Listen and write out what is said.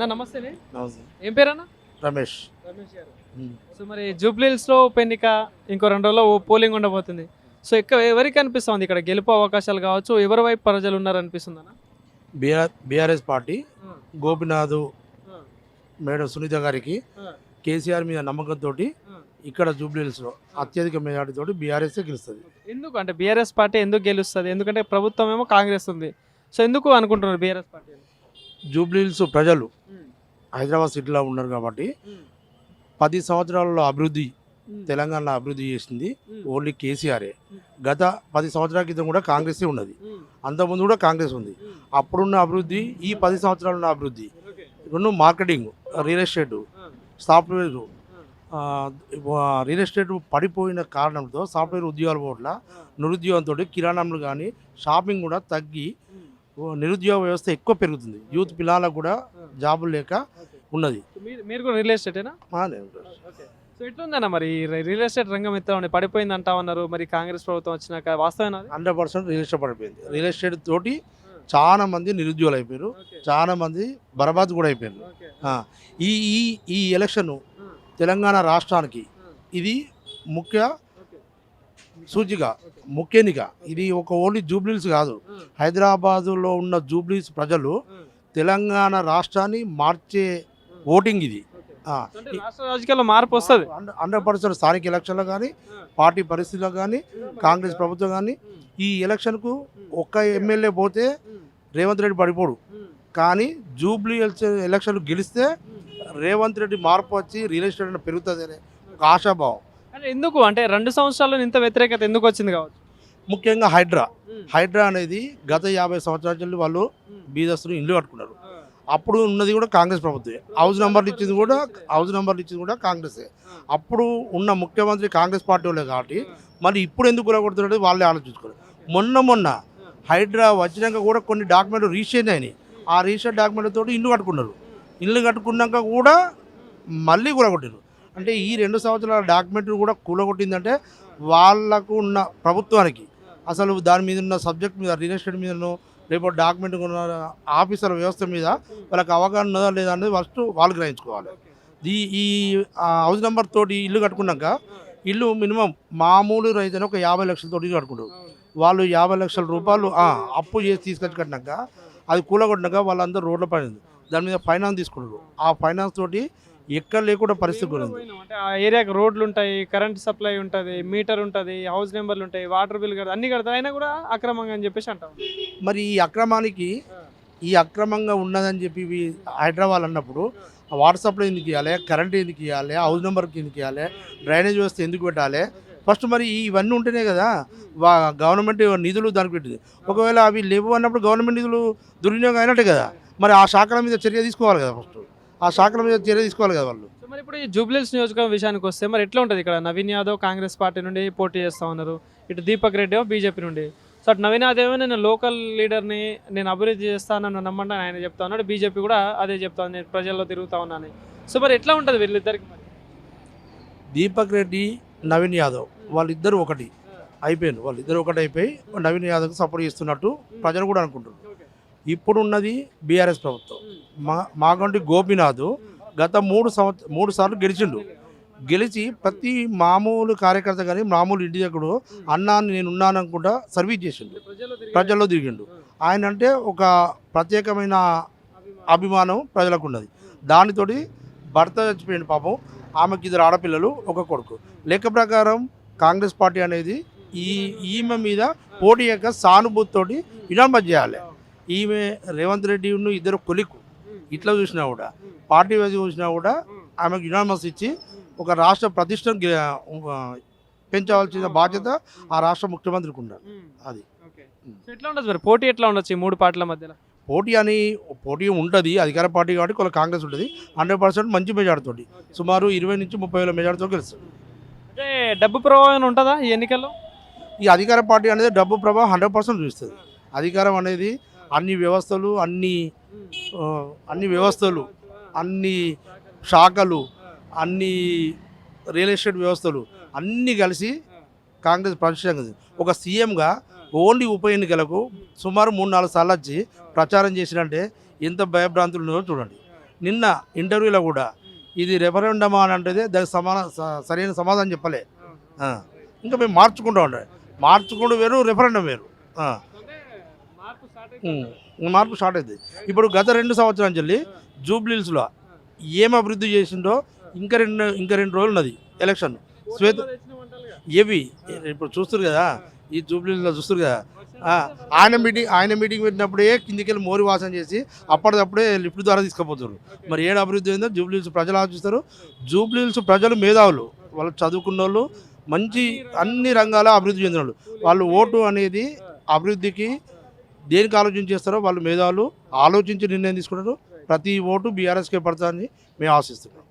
అన్న నమస్తే. నమస్తే. ఏం పేరన్నా? రమేష్. రమేష్ గారు. ఉమ్. సో మరి జూబ్లీహిల్స్లో ఉప ఎన్నిక ఇంకో 2 రోజుల్లో పోలింగ్ ఉండబోతుంది. సో ఎవరికి అనిపిస్తుంది ఇక్కడ గెలుపు అవకాశాలు కావచ్చు, ఎవరి వైపు ప్రజలు ఉన్నారనిపిస్తుంది అన్న? బీఆర్ఎస్ పార్టీ గోపినాథ్ మేడం సునీత గారికి కేసీఆర్ మీద నమ్మకంతో ఇక్కడ జూబ్లీహిల్స్లో అత్యధిక మెజార్టీతో బీఆర్ఎస్ గెలుస్తుంది. ఎందుకు అంటే బీఆర్ఎస్ పార్టీ ఎందుకు గెలుస్తుంది? ఎందుకంటే ప్రభుత్వం ఏమో కాంగ్రెస్ ఉంది. సో ఎందుకు అనుకుంటున్నారు బీఆర్ఎస్ పార్టీ? జూబ్లీహిల్స్ ప్రజలు హైదరాబాద్ సిటీలో ఉన్నారు కాబట్టి 10 సంవత్సరాలలో అభివృద్ధి తెలంగాణ అభివృద్ధి చేసింది ఓన్లీ కేసీఆరే. గత 10 సంవత్సరాల క్రితం కూడా కాంగ్రెసే ఉన్నది, అంతకుముందు కూడా కాంగ్రెస్ ఉంది. అప్పుడున్న అభివృద్ధి, ఈ 10 సంవత్సరాలు ఉన్న అభివృద్ధి, ఇప్పుడు marketing, real estate, software, real estate పడిపోయిన కారణంతో సాఫ్ట్వేర్ ఉద్యోగాలు పోట్ల నిరుద్యోగంతో కిరాణాలు కానీ షాపింగ్ కూడా తగ్గి నిరుద్యోగ వ్యవస్థ ఎక్కువ పెరుగుతుంది. యూత్ పిల్లలకు కూడా జాబులు లేక ఉన్నది. మీరు కూడా రియల్ ఎస్టేటేనా? సో ఎట్లుందన్న మరి రియల్ ఎస్టేట్ రంగం ఎట్లా ఉంది? పడిపోయింది అంటా ఉన్నారు. మరి కాంగ్రెస్ ప్రభుత్వం వచ్చినాక వాస్తవేనా? 100% రియల్ ఎస్టేట్ పడిపోయింది. రియల్ ఎస్టేట్ తోటి చాలా మంది నిరుద్యోగులు అయిపోయారు, చాలా మంది బర్బాద్ కూడా అయిపోయారు. ఈ ఈ ఈ ఎలక్షన్ తెలంగాణ రాష్ట్రానికి ఇది ముఖ్య సూచిక, ముఖ్య ఎన్నిక. ఇది ఒక ఓన్లీ జూబ్లీహిల్స్ కాదు, హైదరాబాదులో ఉన్న జూబ్లీహిల్స్ ప్రజలు తెలంగాణ రాష్ట్రాన్ని మార్చే ఓటింగ్ ఇది. రాష్ట్ర రాజకీయాల్లో మార్పు వస్తుంది 100%. స్థానిక ఎలక్షన్లో కానీ, పార్టీ పరిస్థితుల్లో కానీ, కాంగ్రెస్ ప్రభుత్వం కానీ, ఈ ఎలక్షన్కు ఒక్క ఎమ్మెల్యే పోతే రేవంత్ రెడ్డి పడిపోడు. కానీ జూబ్లీహిల్స్ ఎలక్షన్ గెలిస్తే రేవంత్ రెడ్డి మార్పు వచ్చి రియల్ ఎస్టేట్ పెరుగుతుంది అనే ఒక ఆశాభావం. అంటే ఎందుకు అంటే 2 సంవత్సరాల్లో ఇంత వ్యతిరేకత ఎందుకు వచ్చింది కావచ్చు? ముఖ్యంగా హైడ్రా అనేది గత 50 సంవత్సరాల నుంచి వాళ్ళు బీదస్తులు ఇల్లు కట్టుకున్నారు. అప్పుడు ఉన్నది కూడా కాంగ్రెస్ ప్రభుత్వమే. హౌస్ నెంబర్లు ఇచ్చింది కూడా కాంగ్రెసే. అప్పుడు ఉన్న ముఖ్యమంత్రి కాంగ్రెస్ పార్టీ వాళ్ళే కాబట్టి మరి ఇప్పుడు ఎందుకు కూలగొడుతున్నది వాళ్ళే ఆలోచించుకోరు. మొన్న హైడ్రా వచ్చినాక కూడా కొన్ని డాక్యుమెంట్లు రిజిస్టర్ అయినాయి. ఆ రిజిస్టర్ డాక్యుమెంట్లతో ఇల్లు కట్టుకున్నాక కూడా మళ్ళీ కూలగొట్టారు. అంటే ఈ 2 సంవత్సరాల డాక్యుమెంట్లు కూడా కూలగొట్టిందంటే వాళ్ళకు ఉన్న ప్రభుత్వానికి అసలు దాని మీద ఉన్న సబ్జెక్ట్ మీద, రియల్ ఎస్టేట్ మీదనో రేపు డాక్యుమెంట్ ఉన్న ఆఫీసర్ వ్యవస్థ మీద వాళ్ళకి అవగాహన ఉన్నదా లేదా అనేది ఫస్ట్ వాళ్ళు గ్రహించుకోవాలి. ఈ హౌస్ నెంబర్ తోటి ఇల్లు కట్టుకున్నాక ఇల్లు మినిమం మామూలు రైతు ఒక 50 లక్షలతో ఇల్లు కట్టుకుంటారు. వాళ్ళు 50 లక్షల రూపాయలు అప్పు చేసి తీసుకొచ్చి కట్టినాక అది కూలగొట్టినాక వాళ్ళందరూ రోడ్ల పడింది. దాని మీద ఫైనాన్స్ తీసుకుంటారు. ఆ ఫైనాన్స్ తోటి ఎక్కడ లేకుండా పరిస్థితి ఉంది. అంటే ఆ ఏరియాకి రోడ్లు ఉంటాయి, కరెంట్ సప్లై ఉంటుంది, మీటర్ ఉంటుంది, హౌస్ నెంబర్లు ఉంటాయి, వాటర్ బిల్ కడతారు, అన్ని కడతారు, అయినా కూడా అక్రమంగా అని చెప్పేసి అంటాం. మరి ఈ అక్రమంగా ఉన్నదని చెప్పి హైదరాబాద్ అన్నప్పుడు వాటర్ సప్లై ఎందుకు ఇవ్వాలి, కరెంట్ ఎందుకు ఇవ్వాలి, హౌస్ నెంబర్కి ఎందుకు ఇవ్వాలి, డ్రైనేజ్ వ్యవస్థ ఎందుకు పెట్టాలి? ఫస్ట్ మరి ఇవన్నీ ఉంటేనే కదా గవర్నమెంట్ నిధులు దానికి పెట్టింది. ఒకవేళ అవి లేవు అన్నప్పుడు గవర్నమెంట్ నిధులు దుర్వినియోగం అయినట్టే కదా. మరి ఆ శాఖల మీద చర్య తీసుకోవాలి కదా. ఫస్ట్ ఆ శాఖల మీద చర్య తీసుకోవాలి కదా వాళ్ళు. మరి ఇప్పుడు ఈ జూబ్లీహిల్స్ నియోజకవర్గం విషయానికి వస్తే మరి ఎట్లా ఉంటుంది? ఇక్కడ నవీన్ యాదవ్ కాంగ్రెస్ పార్టీ నుండి పోటీ చేస్తూ ఉన్నారు, ఇటు దీపక్ రెడ్డి బీజేపీ నుండి. సో అటు నవీన్ యాదవ్ నేను లోకల్ లీడర్ని, నేను అభివృద్ధి చేస్తానని నమ్మండి ఆయన చెప్తా ఉన్నాడు. బీజేపీ కూడా అదే చెప్తాను, నేను ప్రజల్లో తిరుగుతా ఉన్నాను. సో మరి ఎట్లా ఉంటుంది వీళ్ళిద్దరికి? మరి దీపక్ రెడ్డి, నవీన్ యాదవ్ వాళ్ళిద్దరూ ఒకటి అయిపోయి నవీన్ యాదవ్కి సపోర్ట్ చేస్తున్నట్టు ప్రజలు కూడా అనుకుంటున్నారు. ఇప్పుడు ఉన్నది బీఆర్ఎస్ ప్రభుత్వం. మాగంటి గోపినాథ్ గత 3 సార్లు గెలిచి ప్రతి మామూలు కార్యకర్త కానీ మామూలు ఇంటి దగ్గర అన్నా నేను ఉన్నాను అనుకుంటా సర్వీస్ చేసిండు, ప్రజల్లో తిరిగిండు. ఆయన అంటే ఒక ప్రత్యేకమైన అభిమానం ప్రజలకు ఉన్నది. దానితోటి భర్త చచ్చిపోయింది పాపం, ఆమెకి 2 ఆడపిల్లలు, 1 కొడుకు. లెక్క ప్రకారం కాంగ్రెస్ పార్టీ అనేది ఈమె మీద పోటీ యొక్క సానుభూతితోటి విరామం చేయాలి. ఈమె రేవంత్ రెడ్డి ఇద్దరు కొలిక్కు, ఇట్లా చూసినా కూడా పార్టీ వైజ్ చూసినా కూడా ఆమెకు యునానిమస్ ఇచ్చి ఒక రాష్ట్ర ప్రతిష్టను పెంచవలసిన బాధ్యత ఆ రాష్ట్ర ముఖ్యమంత్రికి ఉండాలి. అది ఎట్లా ఉండదు మరి పోటీ ఎట్లా ఉండొచ్చు ఈ 3 పార్టీల మధ్యలో? పోటీ ఉంటుంది, అధికార పార్టీ కాబట్టి కొంత కాంగ్రెస్ ఉంటుంది. 100% మంచి మెజార్టీతోటి సుమారు 20 నుంచి 30 వేల మెజార్టీతో గెలుస్తుంది. అంటే డబ్బు ప్రభావం ఉంటుందా ఈ ఎన్నికల్లో? ఈ అధికార పార్టీ అనేది డబ్బు ప్రభావం 100% చూస్తుంది. అధికారం అనేది అన్ని వ్యవస్థలు, అన్ని శాఖలు, అన్ని రియల్ ఎస్టేట్ వ్యవస్థలు అన్నీ కలిసి కాంగ్రెస్ ప్రతిష్టంగా ఒక సీఎంగా ఓన్లీ ఉప ఎన్నికలకు సుమారు 3-4 సార్లు వచ్చి ప్రచారం చేసినంటే ఎంత భయభ్రాంతులు ఉన్నారో చూడండి. నిన్న ఇంటర్వ్యూలో కూడా ఇది రెఫరెండమా అని అంటే దానికి సరైన సమాధానం చెప్పలే. ఇంకా మేము మార్చుకుంటూ ఉండే, మార్చుకుంటూ వేరు, రెఫరెండం వేరు. మార్పు స్టార్ట్ అవుతుంది. ఇప్పుడు గత 2 సంవత్సరాల నుంచి జూబ్లీహిల్స్లో ఏం అభివృద్ధి చేసిండో ఇంకా రెండు రోజులు ఉన్నది ఎలక్షన్. ఏవి ఇప్పుడు చూస్తారు కదా, ఈ జూబ్లీహిల్స్లో చూస్తారు కదా, ఆయన మీటింగ్ పెట్టినప్పుడే కిందికి వెళ్ళి మోరి వాసన చేసి అప్పటికప్పుడే లిఫ్ట్ ద్వారా తీసుకుపోతారు. మరి ఏడు అభివృద్ధి అయిందో జూబ్లీహిల్స్ ప్రజలు ఆలోచిస్తారు. జూబ్లీహిల్స్ ప్రజలు మేధావులు, వాళ్ళు చదువుకున్న వాళ్ళు, మంచి అన్ని రంగాల అభివృద్ధి చెందిన వాళ్ళు. వాళ్ళు ఓటు అనేది అభివృద్ధికి దేనికి ఆలోచన చేస్తారో వాళ్ళు మేధావులు ఆలోచించి నిర్ణయం తీసుకుంటారు. ప్రతి ఓటు బీఆర్ఎస్కే పడుతుందని మేము ఆశిస్తున్నాం.